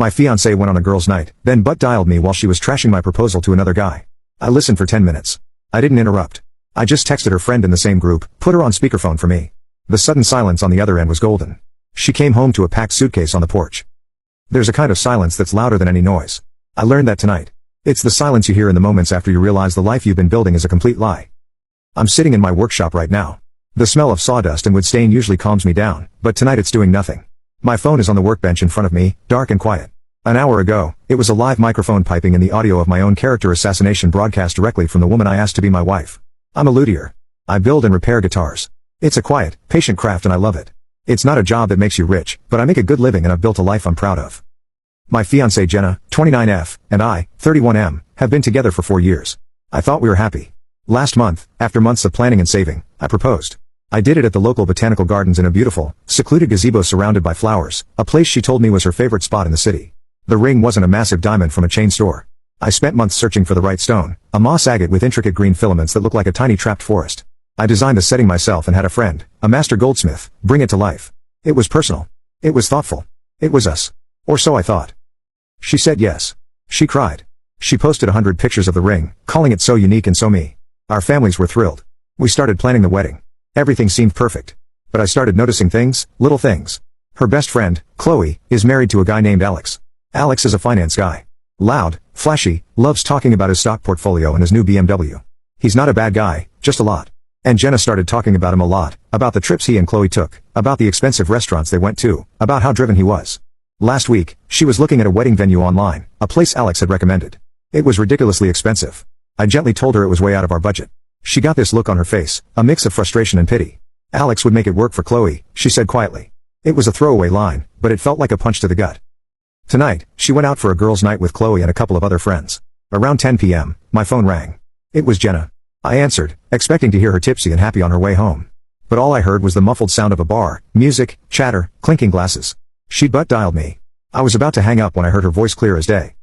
My fiancé went on a girls' night, then butt dialed me while she was trashing my proposal to another guy. I listened for 10 minutes. I didn't interrupt. I just texted her friend in the same group, put her on speakerphone for me. The sudden silence on the other end was golden. She came home to a packed suitcase on the porch. There's a kind of silence that's louder than any noise. I learned that tonight. It's the silence you hear in the moments after you realize the life you've been building is a complete lie. I'm sitting in my workshop right now. The smell of sawdust and wood stain usually calms me down, but tonight it's doing nothing. My phone is on the workbench in front of me, dark and quiet. An hour ago, it was a live microphone piping in the audio of my own character assassination broadcast directly from the woman I asked to be my wife. I'm a luthier. I build and repair guitars. It's a quiet, patient craft and I love it. It's not a job that makes you rich, but I make a good living and I've built a life I'm proud of. My fiancée Jenna, 29F, and I, 31M, have been together for 4 years. I thought we were happy. Last month, after months of planning and saving, I proposed. I did it at the local botanical gardens in a beautiful, secluded gazebo surrounded by flowers, a place she told me was her favorite spot in the city. The ring wasn't a massive diamond from a chain store. I spent months searching for the right stone, a moss agate with intricate green filaments that looked like a tiny trapped forest. I designed the setting myself and had a friend, a master goldsmith, bring it to life. It was personal. It was thoughtful. It was us. Or so I thought. She said yes. She cried. She posted 100 pictures of the ring, calling it so unique and so me. Our families were thrilled. We started planning the wedding. Everything seemed perfect. But I started noticing things, little things. Her best friend, Chloe, is married to a guy named Alex. Alex is a finance guy. Loud, flashy, loves talking about his stock portfolio and his new BMW. He's not a bad guy, just a lot. And Jenna started talking about him a lot, about the trips he and Chloe took, about the expensive restaurants they went to, about how driven he was. Last week, she was looking at a wedding venue online, a place Alex had recommended. It was ridiculously expensive. I gently told her it was way out of our budget. She got this look on her face, a mix of frustration and pity. Alex would make it work for Chloe, she said quietly. It was a throwaway line, but it felt like a punch to the gut. Tonight, she went out for a girls' night with Chloe and a couple of other friends. Around 10 p.m., my phone rang. It was Jenna. I answered, expecting to hear her tipsy and happy on her way home. But all I heard was the muffled sound of a bar, music, chatter, clinking glasses. She'd butt dialed me. I was about to hang up when I heard her voice clear as day.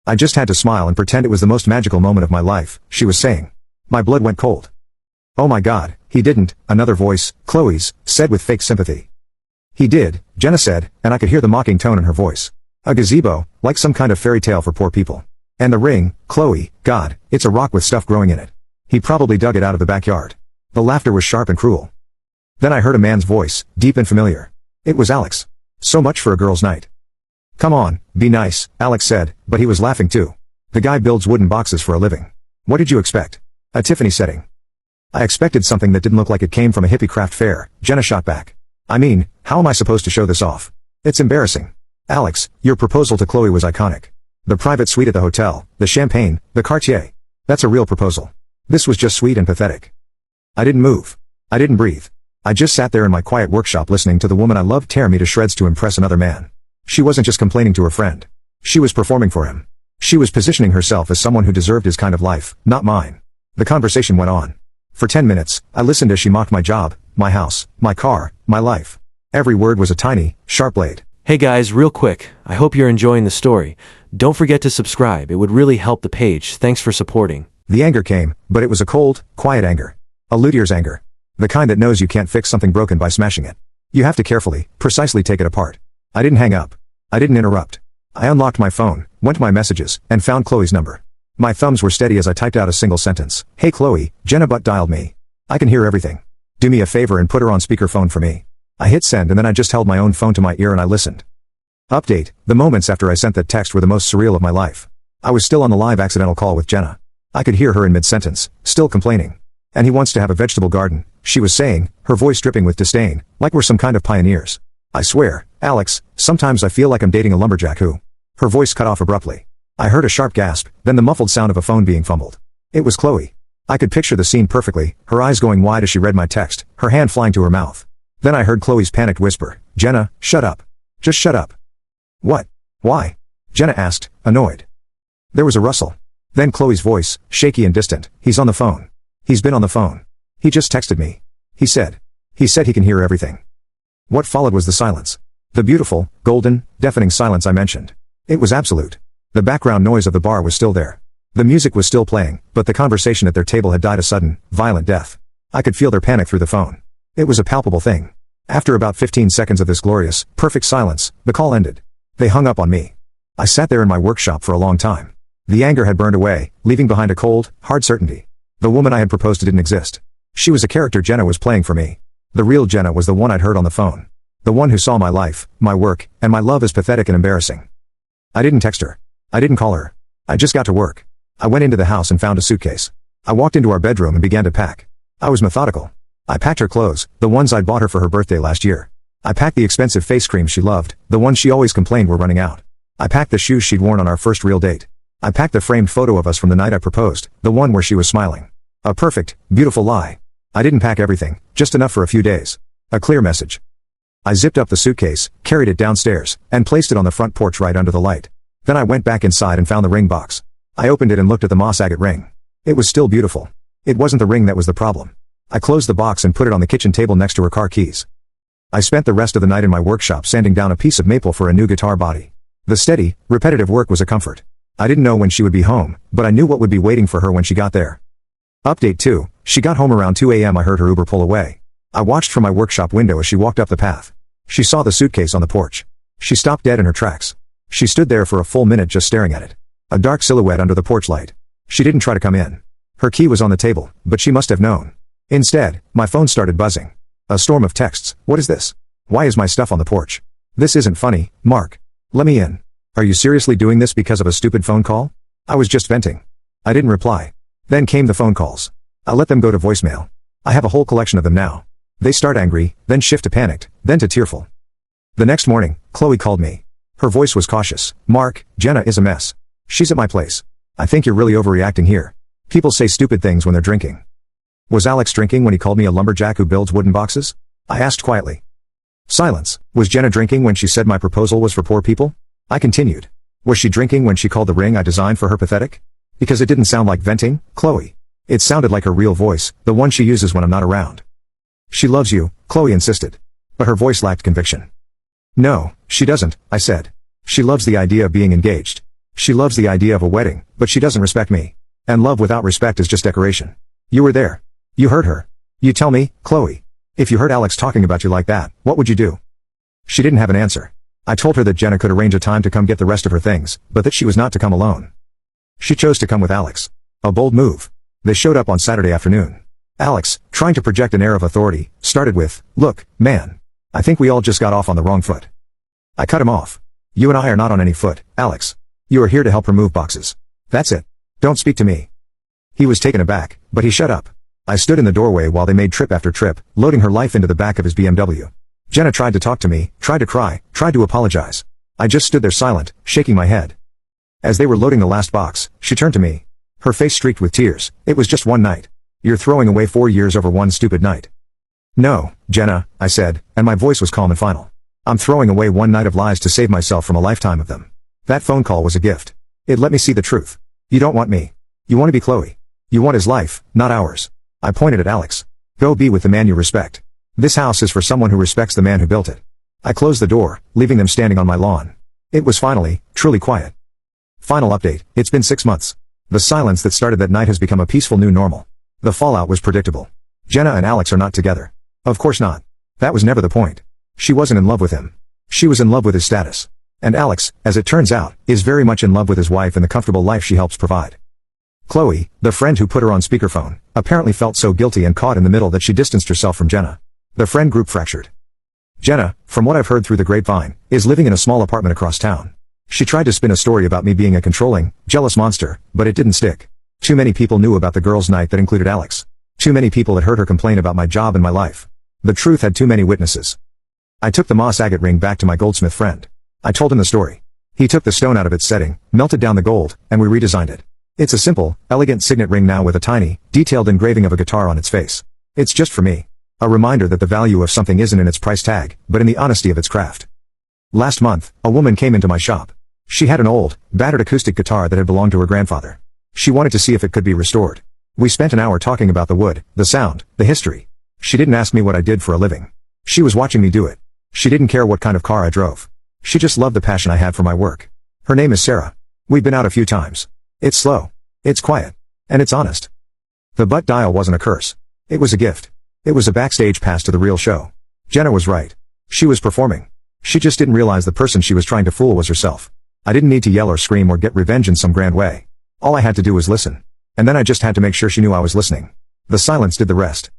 I just had to smile and pretend it was the most magical moment of my life, she was saying. My blood went cold. Oh my God, he didn't, another voice, Chloe's, said with fake sympathy. He did, Jenna said, and I could hear the mocking tone in her voice. A gazebo, like some kind of fairy tale for poor people. And the ring, Chloe, God, it's a rock with stuff growing in it. He probably dug it out of the backyard. The laughter was sharp and cruel. Then I heard a man's voice, deep and familiar. It was Alex. So much for a girl's night. Come on, be nice, Alex said, but he was laughing too. The guy builds wooden boxes for a living. What did you expect? A Tiffany setting. I expected something that didn't look like it came from a hippie craft fair, Jenna shot back. I mean, how am I supposed to show this off? It's embarrassing. Alex, your proposal to Chloe was iconic. The private suite at the hotel, the champagne, the Cartier. That's a real proposal. This was just sweet and pathetic. I didn't move. I didn't breathe. I just sat there in my quiet workshop listening to the woman I loved tear me to shreds to impress another man. She wasn't just complaining to her friend. She was performing for him. She was positioning herself as someone who deserved his kind of life, not mine. The conversation went on. For 10 minutes, I listened as she mocked my job, my house, my car, my life. Every word was a tiny, sharp blade. Hey guys, real quick, I hope you're enjoying the story. Don't forget to subscribe, it would really help the page. Thanks for supporting. The anger came, but it was a cold, quiet anger. A luthier's anger. The kind that knows you can't fix something broken by smashing it. You have to carefully, precisely take it apart. I didn't hang up. I didn't interrupt. I unlocked my phone, went to my messages, and found Chloe's number. My thumbs were steady as I typed out a single sentence. Hey Chloe, Jenna butt dialed me. I can hear everything. Do me a favor and put her on speakerphone for me. I hit send and then I just held my own phone to my ear and I listened. Update, the moments after I sent that text were the most surreal of my life. I was still on the live accidental call with Jenna. I could hear her in mid-sentence, still complaining. And he wants to have a vegetable garden, she was saying, her voice dripping with disdain, like we're some kind of pioneers. I swear, Alex, sometimes I feel like I'm dating a lumberjack who... Her voice cut off abruptly. I heard a sharp gasp, then the muffled sound of a phone being fumbled. It was Chloe. I could picture the scene perfectly, her eyes going wide as she read my text, her hand flying to her mouth. Then I heard Chloe's panicked whisper, Jenna, shut up. Just shut up. What? Why? Jenna asked, annoyed. There was a rustle. Then Chloe's voice, shaky and distant, he's on the phone. He's been on the phone. He just texted me. He said he can hear everything. What followed was the silence. The beautiful, golden, deafening silence I mentioned. It was absolute. The background noise of the bar was still there. The music was still playing, but the conversation at their table had died a sudden, violent death. I could feel their panic through the phone. It was a palpable thing. After about 15 seconds of this glorious, perfect silence, the call ended. They hung up on me. I sat there in my workshop for a long time. The anger had burned away, leaving behind a cold, hard certainty. The woman I had proposed to didn't exist. She was a character Jenna was playing for me. The real Jenna was the one I'd heard on the phone. The one who saw my life, my work, and my love as pathetic and embarrassing. I didn't text her. I didn't call her. I just got to work. I went into the house and found a suitcase. I walked into our bedroom and began to pack. I was methodical. I packed her clothes, the ones I'd bought her for her birthday last year. I packed the expensive face creams she loved, the ones she always complained were running out. I packed the shoes she'd worn on our first real date. I packed the framed photo of us from the night I proposed, the one where she was smiling. A perfect, beautiful lie. I didn't pack everything, just enough for a few days. A clear message. I zipped up the suitcase, carried it downstairs, and placed it on the front porch right under the light. Then I went back inside and found the ring box. I opened it and looked at the moss agate ring. It was still beautiful. It wasn't the ring that was the problem. I closed the box and put it on the kitchen table next to her car keys. I spent the rest of the night in my workshop sanding down a piece of maple for a new guitar body. The steady, repetitive work was a comfort. I didn't know when she would be home, but I knew what would be waiting for her when she got there. Update 2. She got home around 2 a.m. I heard her Uber pull away. I watched from my workshop window as she walked up the path. She saw the suitcase on the porch. She stopped dead in her tracks. She stood there for a full minute just staring at it. A dark silhouette under the porch light. She didn't try to come in. Her key was on the table, but she must have known. Instead, my phone started buzzing. A storm of texts. What is this? Why is my stuff on the porch? This isn't funny, Mark. Let me in. Are you seriously doing this because of a stupid phone call? I was just venting. I didn't reply. Then came the phone calls. I let them go to voicemail. I have a whole collection of them now. They start angry, then shift to panicked, then to tearful. The next morning, Chloe called me. Her voice was cautious. Mark, Jenna is a mess. She's at my place. I think you're really overreacting here. People say stupid things when they're drinking. Was Alex drinking when he called me a lumberjack who builds wooden boxes? I asked quietly. Silence. Was Jenna drinking when she said my proposal was for poor people? I continued. Was she drinking when she called the ring I designed for her pathetic? Because it didn't sound like venting, Chloe. It sounded like her real voice, the one she uses when I'm not around. She loves you, Chloe insisted. But her voice lacked conviction. No, she doesn't, I said. She loves the idea of being engaged. She loves the idea of a wedding, but she doesn't respect me. And love without respect is just decoration. You were there. You heard her. You tell me, Chloe. If you heard Alex talking about you like that, what would you do? She didn't have an answer. I told her that Jenna could arrange a time to come get the rest of her things, but that she was not to come alone. She chose to come with Alex. A bold move. They showed up on Saturday afternoon. Alex, trying to project an air of authority, started with, "Look, man. I think we all just got off on the wrong foot." I cut him off. "You and I are not on any foot, Alex. You are here to help her move boxes. That's it. Don't speak to me." He was taken aback, but he shut up. I stood in the doorway while they made trip after trip, loading her life into the back of his BMW. Jenna tried to talk to me, tried to cry, tried to apologize. I just stood there silent, shaking my head. As they were loading the last box, she turned to me. Her face streaked with tears. "It was just one night. You're throwing away 4 years over one stupid night." "No, Jenna," I said, and my voice was calm and final. "I'm throwing away one night of lies to save myself from a lifetime of them. That phone call was a gift. It let me see the truth. You don't want me. You want to be Chloe. You want his life, not ours." I pointed at Alex. "Go be with the man you respect. This house is for someone who respects the man who built it." I closed the door, leaving them standing on my lawn. It was finally, truly quiet. Final update, it's been 6 months. The silence that started that night has become a peaceful new normal. The fallout was predictable. Jenna and Alex are not together. Of course not. That was never the point. She wasn't in love with him. She was in love with his status. And Alex, as it turns out, is very much in love with his wife and the comfortable life she helps provide. Chloe, the friend who put her on speakerphone, apparently felt so guilty and caught in the middle that she distanced herself from Jenna. The friend group fractured. Jenna, from what I've heard through the grapevine, is living in a small apartment across town. She tried to spin a story about me being a controlling, jealous monster, but it didn't stick. Too many people knew about the girls' night that included Alex. Too many people had heard her complain about my job and my life. The truth had too many witnesses. I took the moss agate ring back to my goldsmith friend. I told him the story. He took the stone out of its setting, melted down the gold, and we redesigned it. It's a simple, elegant signet ring now with a tiny, detailed engraving of a guitar on its face. It's just for me. A reminder that the value of something isn't in its price tag, but in the honesty of its craft. Last month, a woman came into my shop. She had an old, battered acoustic guitar that had belonged to her grandfather. She wanted to see if it could be restored. We spent an hour talking about the wood, the sound, the history. She didn't ask me what I did for a living. She was watching me do it. She didn't care what kind of car I drove. She just loved the passion I had for my work. Her name is Sarah. We've been out a few times. It's slow. It's quiet. And it's honest. The butt dial wasn't a curse. It was a gift. It was a backstage pass to the real show. Jenna was right. She was performing. She just didn't realize the person she was trying to fool was herself. I didn't need to yell or scream or get revenge in some grand way. All I had to do was listen. And then I just had to make sure she knew I was listening. The silence did the rest.